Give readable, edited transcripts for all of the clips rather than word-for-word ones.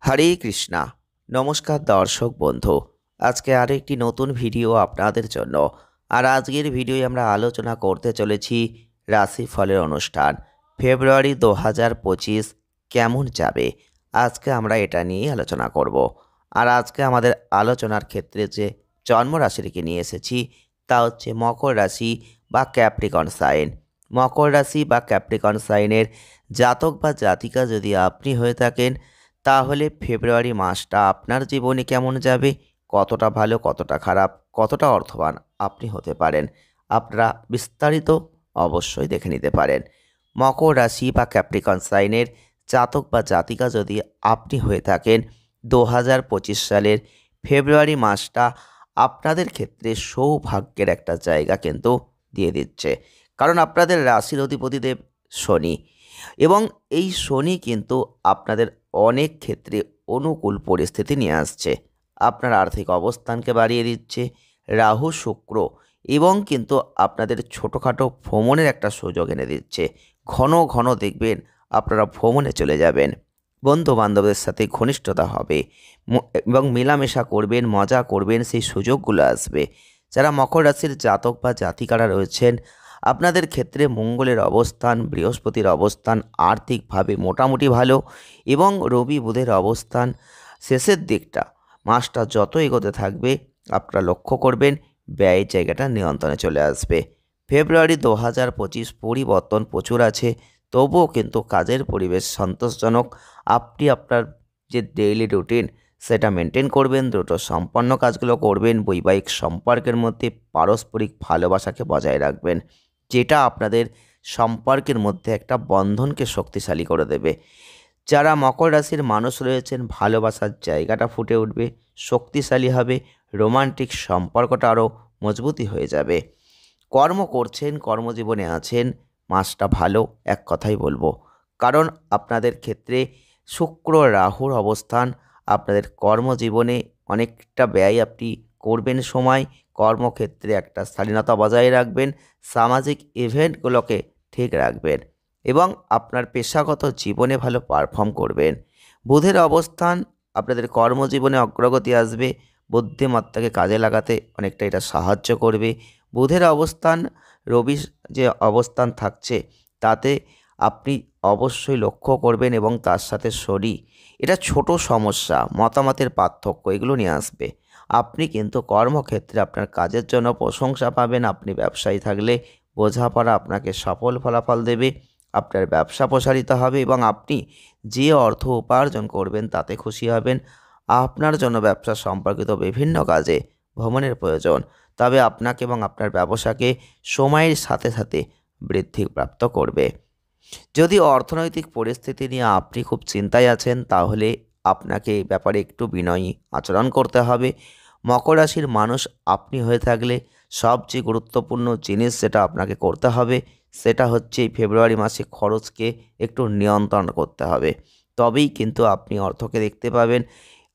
হরে কৃষ্ণা। নমস্কার দর্শক বন্ধু, আজকে আরেকটি নতুন ভিডিও আপনাদের জন্য। আর আজকের ভিডিওয়ে আমরা আলোচনা করতে চলেছি রাশিফলের অনুষ্ঠান ফেব্রুয়ারি 2025 কেমন যাবে। আজকে আমরা এটা নিয়েই আলোচনা করব। আর আজকে আমাদের আলোচনার ক্ষেত্রে যে জন্মরাশিটিকে নিয়ে এসেছি তা হচ্ছে মকর রাশি বা ক্যাপ্রিকন সাইন। মকর রাশি বা ক্যাপ্রিকন সাইনের জাতক বা জাতিকা যদি আপনি হয়ে থাকেন, তাহলে ফেব্রুয়ারি মাসটা আপনার জীবনে কেমন যাবে, কতটা ভালো, কতটা খারাপ, কতটা অর্থবান আপনি হতে পারেন, আপনারা বিস্তারিত অবশ্যই দেখে নিতে পারেন। মকর রাশি বা ক্যাপ্রিকন সাইনের জাতক বা জাতিকা যদি আপনি হয়ে থাকেন, 2025 সালের ফেব্রুয়ারি মাসটা আপনাদের ক্ষেত্রে সৌভাগ্যের একটা জায়গা কিন্তু দিয়ে দিচ্ছে। কারণ আপনাদের রাশির অধিপতিদেব শনি, এবং এই শনি কিন্তু আপনাদের অনেক ক্ষেত্রে অনুকূল পরিস্থিতি নিয়ে আসছে। আপনার আর্থিক অবস্থানকে বাড়িয়ে দিচ্ছে রাহু শুক্র, এবং কিন্তু আপনাদের ছোটোখাটো ভ্রমণের একটা সুযোগ এনে দিচ্ছে। ঘন ঘন দেখবেন আপনারা ভ্রমণে চলে যাবেন, বন্ধু বান্ধবদের সাথে ঘনিষ্ঠতা হবে এবং মেলামেশা করবেন, মজা করবেন, সেই সুযোগগুলো আসবে। যারা মকর রাশির জাতক বা জাতিকারা রয়েছেন, আপনাদের ক্ষেত্রে মঙ্গলের অবস্থান, বৃহস্পতির অবস্থান আর্থিকভাবে মোটামুটি ভালো, এবং রবি বুধের অবস্থান শেষের দিকটা মাসটা যত এগোতে থাকবে আপনারা লক্ষ্য করবেন ব্যয়ের জায়গাটা নিয়ন্ত্রণে চলে আসবে। ফেব্রুয়ারি 2025 পরিবর্তন প্রচুর আছে, তবুও কিন্তু কাজের পরিবেশ সন্তোষজনক। আপনি আপনার যে ডেইলি রুটিন সেটা মেনটেন করবেন, দ্রুত সম্পন্ন কাজগুলো করবেন, বৈবাহিক সম্পর্কের মধ্যে পারস্পরিক ভালোবাসাকে বজায় রাখবেন, যেটা আপনাদের সম্পর্কের মধ্যে একটা বন্ধনকে শক্তিশালী করে দেবে। যারা মকর রাশির মানুষ রয়েছেন, ভালোবাসার জায়গাটা ফুটে উঠবে, শক্তিশালী হবে, রোমান্টিক সম্পর্কটা আরও মজবুতি হয়ে যাবে। কর্ম করছেন, কর্মজীবনে আছেন, মাসটা ভালো এক কথাই বলবো। কারণ আপনাদের ক্ষেত্রে শুক্র রাহুর অবস্থান আপনাদের কর্মজীবনে অনেকটা ব্যয় আপনি করবেন সময়, কর্মক্ষেত্রে একটা স্বাধীনতা বজায় রাখবেন, সামাজিক ইভেন্টগুলোকে ঠিক রাখবেন, এবং আপনার পেশাগত জীবনে ভালো পারফর্ম করবেন। বুধের অবস্থান আপনাদের কর্মজীবনে অগ্রগতি আসবে, বুদ্ধিমত্তাকে কাজে লাগাতে অনেকটা এটা সাহায্য করবে। বুধের অবস্থান, রবি যে অবস্থান থাকছে তাতে আপনি অবশ্যই লক্ষ্য করবেন, এবং তার সাথে শনি, এটা ছোট সমস্যা, মতামতের পার্থক্য এগুলো নিয়ে আসবে। আপনি কিন্তু কর্মক্ষেত্রে আপনার কাজের জন্য প্রশংসা পাবেন। আপনি ব্যবসায়ী থাকলে বোঝাপড়া আপনাকে সফল ফলাফল দেবে, আপনার ব্যবসা প্রসারিত হবে, এবং আপনি যে অর্থ উপার্জন করবেন তাতে খুশি হবেন। আপনার জন্য ব্যবসা সম্পর্কিত বিভিন্ন কাজে ভ্রমণের প্রয়োজন, তবে আপনাকে এবং আপনার ব্যবসাকে সময়ের সাথে সাথে বৃদ্ধিপ্রাপ্ত করবে। যদি অর্থনৈতিক পরিস্থিতি নিয়ে আপনি খুব চিন্তায় আছেন, তাহলে আপনাকে এই ব্যাপারে একটু বিনয়ী আচরণ করতে হবে। মকর রাশির মানুষ আপনি হয়ে থাকলে সবচেয়ে গুরুত্বপূর্ণ জিনিস যেটা আপনাকে করতে হবে সেটা হচ্ছে এই ফেব্রুয়ারি মাসে খরচকে একটু নিয়ন্ত্রণ করতে হবে। তবেই কিন্তু আপনি অর্থকে দেখতে পাবেন।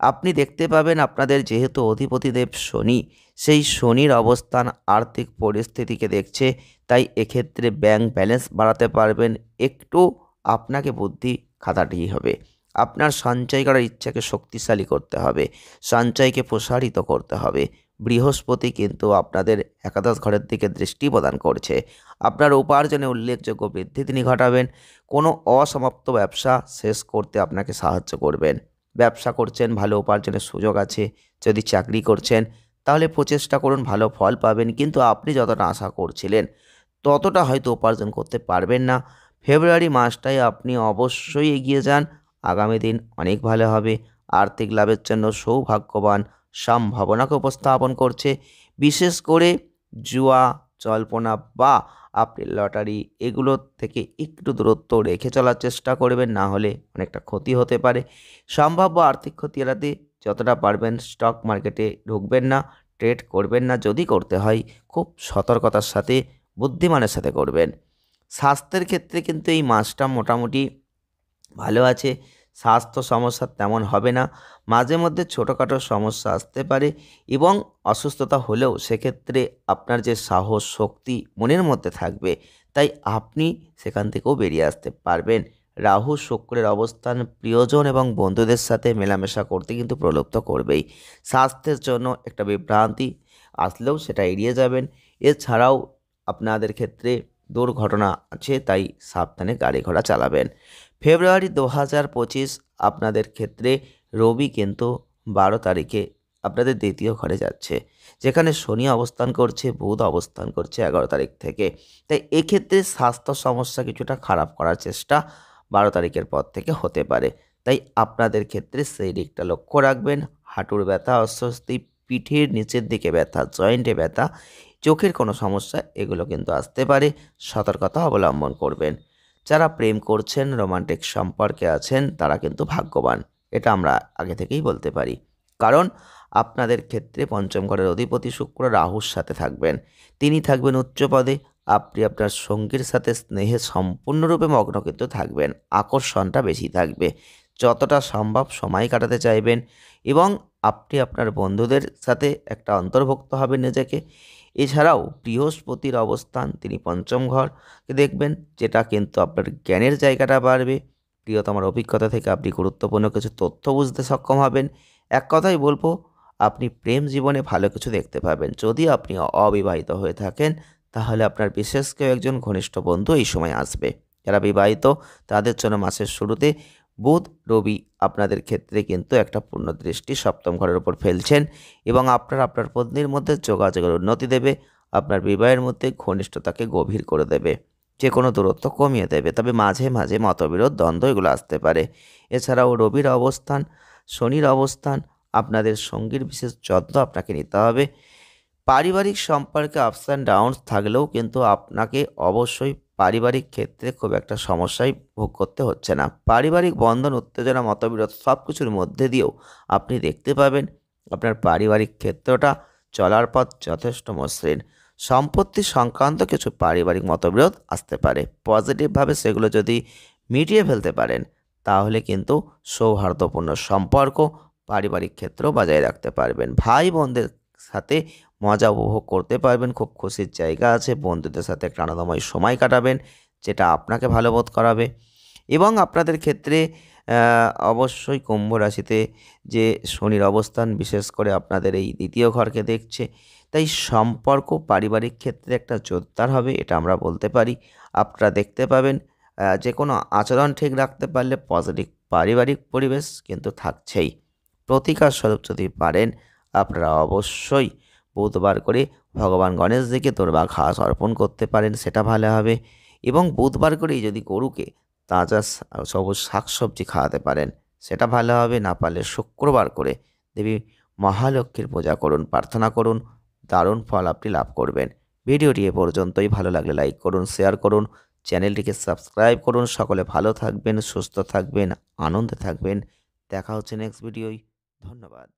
আপনি দেখতে পাবেন আপনাদের যেহেতু অধিপতিদেব শনি, সেই শনির অবস্থান আর্থিক পরিস্থিতিকে দেখছে, তাই এক্ষেত্রে ব্যাংক ব্যালেন্স বাড়াতে পারবেন। একটু আপনাকে বুদ্ধি খাটাতেই হবে। আপনার সঞ্চয় করার ইচ্ছাকে শক্তিশালী করতে হবে, সঞ্চয়কে প্রসারিত করতে হবে। বৃহস্পতি কিন্তু আপনাদের একাদশ ঘরের দিকে দৃষ্টি প্রদান করছে, আপনার উপার্জনে উল্লেখযোগ্য বৃদ্ধি তিনি ঘটাবেন। কোনো অসমাপ্ত ব্যবসা শেষ করতে আপনাকে সাহায্য করবেন। ব্যবসা করছেন, ভালো উপার্জনের সুযোগ আছে। যদি চাকরি করছেন তাহলে প্রচেষ্টা করুন, ভালো ফল পাবেন, কিন্তু আপনি যতটা আশা করছিলেন ততটা হয়তো উপার্জন করতে পারবেন না। ফেব্রুয়ারি মাসটায় আপনি অবশ্যই এগিয়ে যান, আগামী দিন অনেক ভালো হবে। আর্থিক লাভের জন্য সৌভাগ্যবান সম্ভাবনাকে উপস্থাপন করছে। বিশেষ করে জুয়া, জল্পনা বা আপনি লটারি এগুলোর থেকে একটু দূরত্ব রেখে চলার চেষ্টা করবেন, না হলে অনেকটা ক্ষতি হতে পারে। সম্ভাব্য আর্থিক ক্ষতি এড়াতে যতটা পারবেন স্টক মার্কেটে ঢুকবেন না, ট্রেড করবেন না। যদি করতে হয় খুব সতর্কতার সাথে, বুদ্ধিমানের সাথে করবেন। স্বাস্থ্যের ক্ষেত্রে কিন্তু এই মাসটা মোটামুটি ভালো আছে, স্বাস্থ্য সমস্যা তেমন হবে না। মাঝে মধ্যে ছোটোখাটো সমস্যা আসতে পারে, এবং অসুস্থতা হলেও সেক্ষেত্রে আপনার যে সাহস শক্তি মনের মধ্যে থাকবে, তাই আপনি সেখান থেকেও বেরিয়ে আসতে পারবেন। রাহু শুক্রের অবস্থান প্রিয়জন এবং বন্ধুদের সাথে মেলামেশা করতে কিন্তু প্রলুব্ধ করবেই। স্বাস্থ্যের জন্য একটা বিভ্রান্তি আসলেও সেটা এড়িয়ে যাবেন। এছাড়াও আপনাদের ক্ষেত্রে দুর্ঘটনা আছে, তাই সাবধানে গাড়ি ঘোড়া চালাবেন। ফেব্রুয়ারি 2025 আপনাদের ক্ষেত্রে রবি কিন্তু 12 তারিখে আপনাদের দ্বিতীয় ঘরে যাচ্ছে, যেখানে শনি অবস্থান করছে, বুধ অবস্থান করছে 11 তারিখ থেকে। তাই এক্ষেত্রে স্বাস্থ্য সমস্যা কিছুটা খারাপ করার চেষ্টা 12 তারিখের পর থেকে হতে পারে। তাই আপনাদের ক্ষেত্রে সেই দিকটা লক্ষ্য রাখবেন। হাঁটুর ব্যথা, অস্বস্তি, পিঠের নিচের দিকে ব্যথা, জয়েন্টে ব্যথা, চোখের কোনো সমস্যা, এগুলো কিন্তু আসতে পারে। সতর্কতা অবলম্বন করবেন। যারা প্রেম করছেন, রোমান্টিক সম্পর্কে আছেন, তারা কিন্তু ভাগ্যবান। এটা আমরা আগে থেকেই বলতে পারি। কারণ আপনাদের ক্ষেত্রে পঞ্চম ঘরের অধিপতি শুক্র রাহুর সাথে থাকবেন। তিনি থাকবেন উচ্চ পদে। আপনি আপনার সঙ্গীর সাথে স্নেহে সম্পূর্ণরূপে মগ্ন কিন্তু থাকবেন। আকর্ষণটা বেশি থাকবে। যতটা সম্ভব সময় কাটাতে চাইবেন এবং আপনি আপনার বন্ধুদের সাথে একটা অন্তর্ভুক্ত হবেন নিজেকে। এছাড়াও বৃহস্পতির অবস্থান, তিনি পঞ্চম ঘরকে দেখবেন, যেটা কিন্তু আপনার জ্ঞানের জায়গাটা বাড়বে। প্রিয়তমার অভিজ্ঞতা থেকে আপনি গুরুত্বপূর্ণ কিছু তথ্য বুঝতে সক্ষম হবেন। এক কথাই বলবো, আপনি প্রেম জীবনে ভালো কিছু দেখতে পাবেন। যদি আপনি অবিবাহিত হয়ে থাকেন, তাহলে আপনার বিশেষ কেউ একজন ঘনিষ্ঠ বন্ধু এই সময় আসবে। যারা বিবাহিত, তাদের জন্য মাসের শুরুতে বুধ রবি আপনাদের ক্ষেত্রে কিন্তু একটা পূর্ণ দৃষ্টি সপ্তম ঘরের উপর ফেলছেন এবং আপনার পত্নীর মধ্যে যোগাযোগের উন্নতি দেবে। আপনার বিবাহের মধ্যে ঘনিষ্ঠতাকে গভীর করে দেবে, যে কোনো দূরত্ব কমিয়ে দেবে। তবে মাঝে মাঝে মতবিরোধ, দ্বন্দ্ব এগুলো আসতে পারে। এছাড়াও রবির অবস্থান, শনির অবস্থান, আপনাদের সঙ্গীর বিশেষ যত্ন আপনাকে নিতে হবে। পারিবারিক সম্পর্কে আপস অ্যান্ড ডাউনস থাকলেও কিন্তু আপনাকে অবশ্যই পারিবারিক ক্ষেত্রে খুব একটা সমস্যায় ভোগ করতে হচ্ছে না। পারিবারিক বন্ধন, উত্তেজনা, মতবিরোধ সব কিছুর মধ্যে দিয়েও আপনি দেখতে পাবেন আপনার পারিবারিক ক্ষেত্রটা চলার পথ যথেষ্ট মসৃণ। সম্পত্তি সংক্রান্ত কিছু পারিবারিক মতবিরোধ আসতে পারে। পজিটিভভাবে সেগুলো যদি মিটিয়ে ফেলতে পারেন, তাহলে কিন্তু সৌহার্দ্যপূর্ণ সম্পর্ক পারিবারিক ক্ষেত্রেও বজায় রাখতে পারবেন। ভাই বোনদের সাথে মজা উপভোগ করতে পারবেন। খুব খুশির জায়গা আছে। বন্ধুদের সাথে একটা আনন্দময় সময় কাটাবেন, যেটা আপনাকে ভালো বোধ করাবে। এবং আপনাদের ক্ষেত্রে অবশ্যই কুম্ভ রাশিতে যে শনির অবস্থান, বিশেষ করে আপনাদের এই দ্বিতীয় ঘরকে দেখছে, তাই সম্পর্ক পারিবারিক ক্ষেত্রে একটা জোরদার হবে, এটা আমরা বলতে পারি। আপনারা দেখতে পাবেন যে কোনো আচরণ ঠিক রাখতে পারলে পজিটিভ পারিবারিক পরিবেশ কিন্তু থাকছেই। প্রতিকার স্বরূপ যদি পারেন, আপনারা অবশ্যই বুধবার করে ভগবান গণেশজিকে দুর্বা ঘাস অর্পণ করতে পারেন, সেটা ভালো হবে। এবং বুধবার করেই যদি গরুকে তাজা সবুজ শাকসবজি খাওয়াতে পারেন, সেটা ভালো হবে। না পারলে শুক্রবার করে দেবী মহালক্ষ্মীর পূজা করুন, প্রার্থনা করুন, দারুণ ফল আপনি লাভ করবেন। ভিডিওটি এ পর্যন্তই। ভালো লাগলে লাইক করুন, শেয়ার করুন, চ্যানেলটিকে সাবস্ক্রাইব করুন। সকলে ভালো থাকবেন, সুস্থ থাকবেন, আনন্দে থাকবেন। দেখা হচ্ছে নেক্সট ভিডিওয়। ধন্যবাদ।